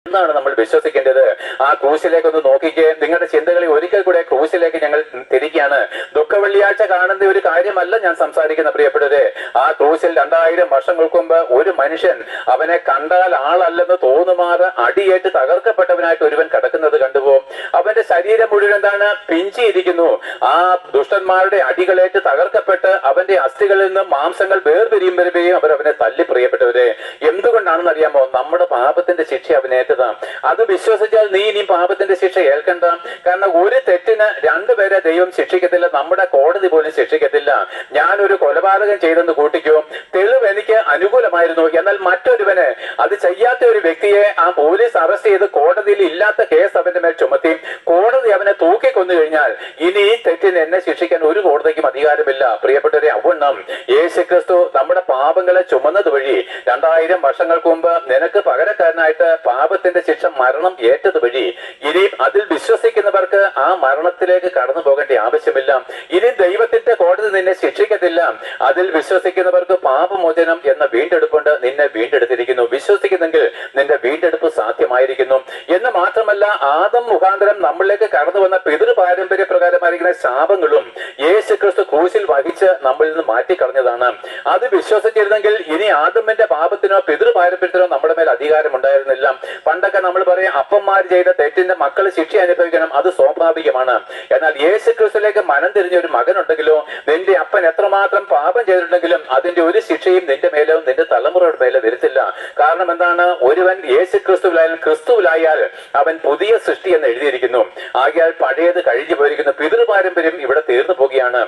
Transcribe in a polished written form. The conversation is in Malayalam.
എന്നാണ് നമ്മൾ വിശ്വസിക്കേണ്ടത്. ആ ക്രൂശിലേക്ക് ഒന്ന് നോക്കിക്കേ. നിങ്ങളുടെ ചിന്തകളെ ഒരിക്കൽ കൂടെ ക്രൂശിലേക്ക് ഞങ്ങൾ തിരിക്കുകയാണ്. ദുഃഖവെള്ളിയാഴ്ച കാണുന്ന ഒരു കാര്യമല്ല ഞാൻ സംസാരിക്കുന്ന പ്രിയപ്പെട്ടവരെ. ആ ക്രൂശിൽ 2000 വർഷങ്ങൾക്ക് മുമ്പ് ഒരു മനുഷ്യൻ അവനെ കണ്ടാൽ ആളല്ലെന്ന് തോന്നുമാറ് അടിയേറ്റ് തകർക്കപ്പെട്ടവനായിട്ട് ഒരുവൻ കിടക്കുന്നത് കണ്ടുപോകും. അവന്റെ ശരീരം മുഴുവൻ എന്താണ്, പിഞ്ചിയിരിക്കുന്നു. ആ ദുഷ്ടന്മാരുടെ അടികളേറ്റ് തകർക്കപ്പെട്ട് അവന്റെ അസ്ഥികളിൽ നിന്ന് മാംസങ്ങൾ വേർപിരിയുമ്പോഴേയും അവർ അവനെ തല്ലി. പ്രിയപ്പെട്ടവരെ, എന്തുകൊണ്ടാണെന്ന് അറിയാമോ? നമ്മുടെ പാപത്തിന്റെ ശിക്ഷ അവനേറ്റതാണ്. അത് വിശ്വസിച്ചാൽ നീ ഇനി പാപത്തിന്റെ ശിക്ഷ ഏൽക്കണ്ട. കാരണം ഒരു തെറ്റിന് 2 പേരെ ദൈവം ശിക്ഷിക്കത്തില്ല, നമ്മുടെ കോടതി പോലും ശിക്ഷിക്കത്തില്ല. ഞാനൊരു കൊലപാതകം ചെയ്തെന്ന് കൂട്ടിക്കോ, തെളിവ് എനിക്ക് അനുകൂലമായിരുന്നു, എന്നാൽ മറ്റൊരുവന് അത് ചെയ്യാത്ത ഒരു വ്യക്തിയെ ആ പോലീസ് അറസ്റ്റ് ചെയ്ത് കോടതിയിൽ ഇല്ലാത്ത കേസ് അവന്റെ മേൽ ചുമത്തി കോടതി അവനെ തൂക്കിക്കൊന്നു കഴിഞ്ഞാൽ ഇനി ഈ തെറ്റിന് എന്നെ ശിക്ഷിക്കാൻ ഒരു കോടതിക്കും അധികാരമില്ല. പ്രിയപ്പെട്ടവരെ, അവണ്ണം യേശുക്രിസ്തു നമ്മുടെ പാപങ്ങളെ ചുമന്നത് വഴി 2000 വർഷങ്ങൾക്ക് മുമ്പ് നിനക്ക് പകരക്കാരനായിട്ട് പാപത്തിന്റെ ശിക്ഷ മരണം ഏറ്റത് വഴി ഇനി അതിൽ വിശ്വസിക്കുന്നവർക്ക് ആ മരണത്തിലേക്ക് കടന്നു പോകേണ്ട ആവശ്യമില്ല. ഇനി ദൈവത്തിന്റെ കോടതി നിന്നെ ശിക്ഷിക്കത്തില്ല. അതിൽ വിശ്വസിക്കുന്നവർക്ക് പാപമോചനം എന്ന വീണ്ടെടുപ്പുണ്ട്. നിന്നെ വീണ്ടെടുത്തിരിക്കുന്നു. വിശ്വസിക്കുന്നെങ്കിൽ നിന്റെ വീണ്ടെടുപ്പ് സാധ്യമായിരിക്കുന്നു. എന്ന് മാത്രമല്ല, ആദം മുഖാന്തരം നമ്മളിലേക്ക് കടന്നു വന്ന പിതൃ പാരമ്പര്യ പ്രകാരമായിരിക്കുന്ന ശാപങ്ങളും യേശുക്രിസ്തു ക്രൂശിൽ വഹിച്ച് നമ്മളിൽ നിന്ന് മാറ്റിക്കളഞ്ഞതാണ്. അത് വിശ്വസിച്ചിരുന്നെങ്കിൽ ഇനി ആദമിന്റെ പാപത്തിനോ പിതൃ പാരമ്പര്യത്തിനോ നമ്മുടെ മേൽ അധികാരം ഉണ്ടായിരുന്നില്ല. പണ്ടൊക്കെ നമ്മൾ പറയും അപ്പന്മാർ ചെയ്ത തെറ്റിന്റെ മക്കൾ ശിക്ഷ അനുഭവിക്കണം, അത് സ്വാഭാവികമാണ്. എന്നാൽ യേശുക്രിസ്തുവിലേക്ക് മനം തിരിഞ്ഞ ഒരു മകനുണ്ടെങ്കിലോ, നിന്റെ അപ്പൻ എത്രമാത്രം പാപം ചെയ്തിട്ടുണ്ടെങ്കിലും അതിന്റെ ഒരു ശിക്ഷയും നിന്റെ മേലോ നിന്റെ തലമുറയുടെ മേലെ വരുത്തില്ല. കാരണം എന്താണ്? ഒരുവൻ യേശുക്രിസ്തുവിലായാൽ ക്രിസ്തുവിലായാൽ അവൻ പുതിയ സൃഷ്ടി എന്ന് എഴുതിയിരിക്കുന്നു. ആകയാൽ പഴയത് കഴിഞ്ഞു പോയിരിക്കുന്നു. പിതൃ പാരമ്പര്യം ഇവിടെ തീർന്നു പോകുകയാണ്.